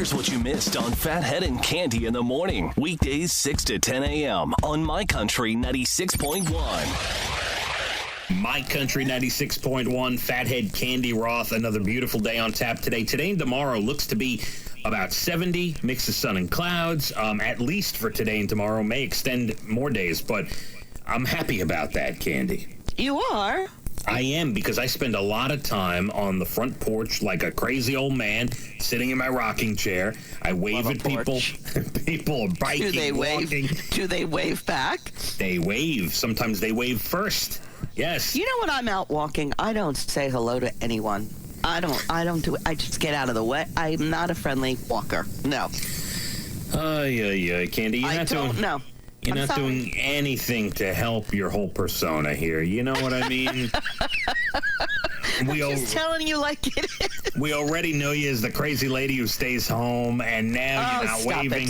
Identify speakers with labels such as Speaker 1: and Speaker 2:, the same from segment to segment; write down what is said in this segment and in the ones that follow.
Speaker 1: Here's what you missed on Phathead and Cande in the morning. Weekdays 6 to 10 a.m. on My Country 96.1.
Speaker 2: My Country 96.1, Phathead, Cande, Roth. Another beautiful day on tap today. Today and tomorrow looks to be about 70, mix of sun and clouds, at least for today and tomorrow. May extend more days, but I'm happy about that, Cande.
Speaker 3: You are?
Speaker 2: I am, because I spend a lot of time on the front porch like a crazy old man, sitting in my rocking chair. I wave at people. People are biking, walking.
Speaker 3: Do they wave back?
Speaker 2: They wave. Sometimes they wave first. Yes.
Speaker 3: You know, when I'm out walking, I don't say hello to anyone. I just get out of the way. I'm not a friendly walker. No.
Speaker 2: Cande, you're not doing anything to help your whole persona here. You know what I mean?
Speaker 3: I'm just telling you like it is.
Speaker 2: We already know you as the crazy lady who stays home, and now you're not waving.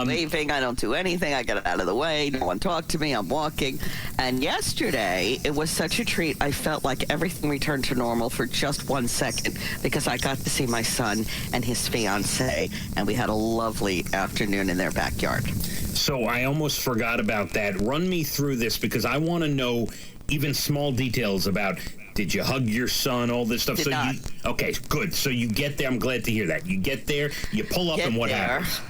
Speaker 3: Waving, I don't do anything. I get out of the way. No one talk to me. I'm walking. And yesterday, it was such a treat. I felt like everything returned to normal for just 1 second because I got to see my son and his fiance, and we had a lovely afternoon in their backyard.
Speaker 2: So I almost forgot about that. Run me through this because I want to know even small details about, did you hug your son, all this stuff?
Speaker 3: Did not.
Speaker 2: Okay, good. So you get there. I'm glad to hear that. You get there, you pull up, and what happens?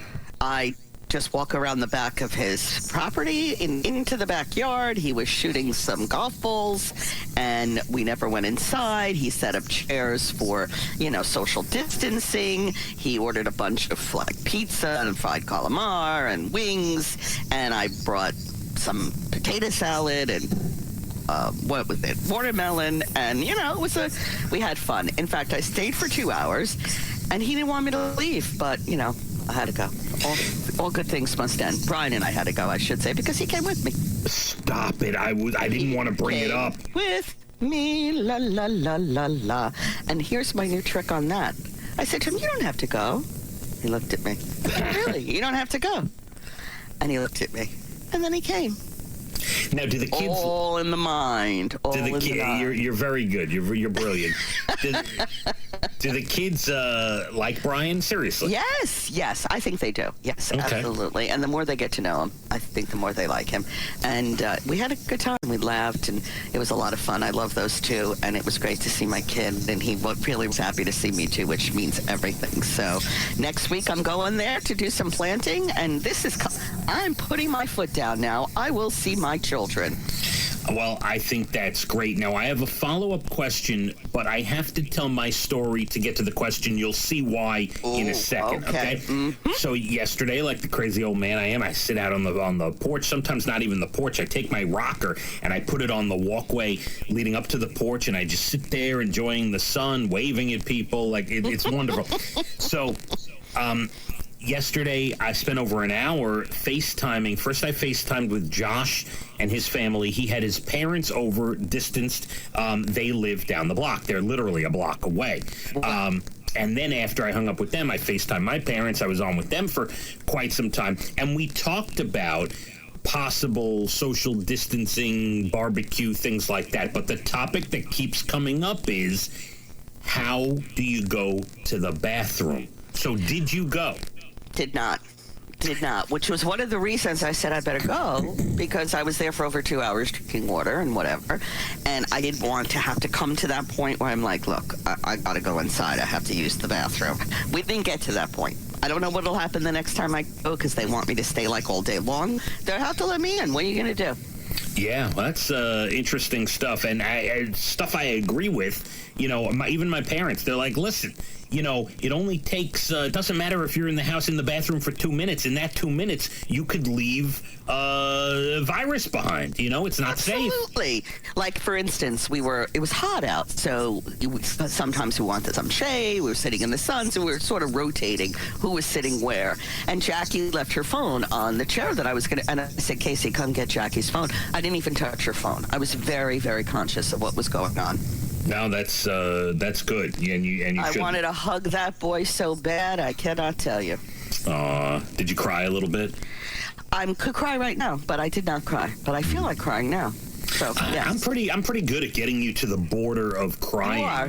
Speaker 3: I just walk around the back of his property into the backyard. He was shooting some golf balls, and we never went inside. He set up chairs for, social distancing. He ordered a bunch of pizza and fried calamari and wings, and I brought some potato salad and watermelon, and we had fun. In fact, I stayed for 2 hours, and he didn't want me to leave, but I had to go. All good things must end. Brian and I had to go, I should say, because he came with me.
Speaker 2: Stop it. I didn't want to bring it up.
Speaker 3: With me, la, la, la, la, la. And here's my new trick on that. I said to him, you don't have to go. He looked at me. I said, really? You don't have to go. And he looked at me. And then he came.
Speaker 2: Now, do the kids...
Speaker 3: All in the mind.
Speaker 2: You're very good. You're brilliant. Do the kids like Brian? Seriously?
Speaker 3: Yes. I think they do. Yes, okay. Absolutely. And the more they get to know him, I think the more they like him. And we had a good time. We laughed, and it was a lot of fun. I love those two, and it was great to see my kid, and he really was happy to see me, too, which means everything. So next week, I'm going there to do some planting, and I'm putting my foot down now. I will see my children.
Speaker 2: Well, I think that's great. Now, I have a follow-up question, but I have to tell my story to get to the question. You'll see why in a second, okay? Mm-hmm. So yesterday, like the crazy old man I am, I sit out on the porch, sometimes not even the porch. I take my rocker and I put it on the walkway leading up to the porch, and I just sit there enjoying the sun, waving at people. Like, it's wonderful. So, yesterday, I spent over an hour FaceTiming. First, I FaceTimed with Josh and his family. He had his parents over, distanced. They live down the block. They're literally a block away. And then after I hung up with them, I FaceTimed my parents. I was on with them for quite some time. And we talked about possible social distancing, barbecue, things like that. But the topic that keeps coming up is, how do you go to the bathroom? So did you go?
Speaker 3: Did not, which was one of the reasons I said I better go, because I was there for over 2 hours drinking water and whatever, and I didn't want to have to come to that point where I'm like, look, I got to go inside. I have to use the bathroom. We didn't get to that point. I don't know what will happen the next time I go, because they want me to stay like all day long. They'll have to let me in. What are you going to do?
Speaker 2: Yeah, well, that's interesting stuff, and stuff I agree with. Even my parents, they're like, listen, it only takes, it doesn't matter if you're in the house in the bathroom for 2 minutes. In that 2 minutes, you could leave a virus behind. It's not safe.
Speaker 3: Absolutely. Like, for instance, it was hot out, so sometimes we wanted some shade. We were sitting in the sun, so we were sort of rotating who was sitting where. And Jackie left her phone on the chair that I was going to, and I said, Casey, come get Jackie's phone. I didn't even touch her phone. I was very, very conscious of what was going on.
Speaker 2: No, that's good. And you
Speaker 3: I wanted to hug that boy so bad, I cannot tell you.
Speaker 2: Did you cry a little bit?
Speaker 3: I could cry right now, but I did not cry. But I feel like crying now. So yes.
Speaker 2: I'm pretty good at getting you to the border of crying.
Speaker 3: You are.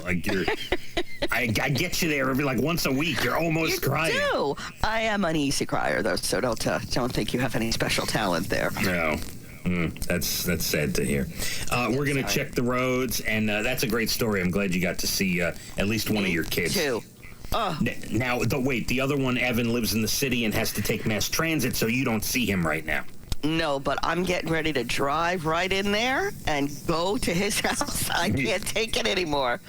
Speaker 2: Like I get you there every once a week. You're almost crying.
Speaker 3: Do. I am an easy crier though, so don't think you have any special talent there.
Speaker 2: No. That's sad to hear. We're going to check the roads, and that's a great story. I'm glad you got to see at least one of your kids.
Speaker 3: Too.
Speaker 2: Now, the other one, Evan, lives in the city and has to take mass transit, so you don't see him right now.
Speaker 3: No, but I'm getting ready to drive right in there and go to his house. I can't take it anymore.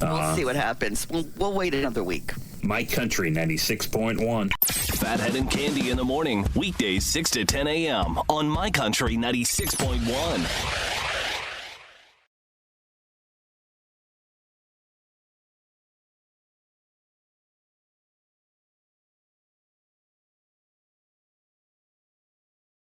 Speaker 3: We'll see what happens. We'll wait another week.
Speaker 2: My Country 96.1.
Speaker 1: Phathead and Cande in the morning, weekdays 6 to 10 a.m. on My Country 96.1.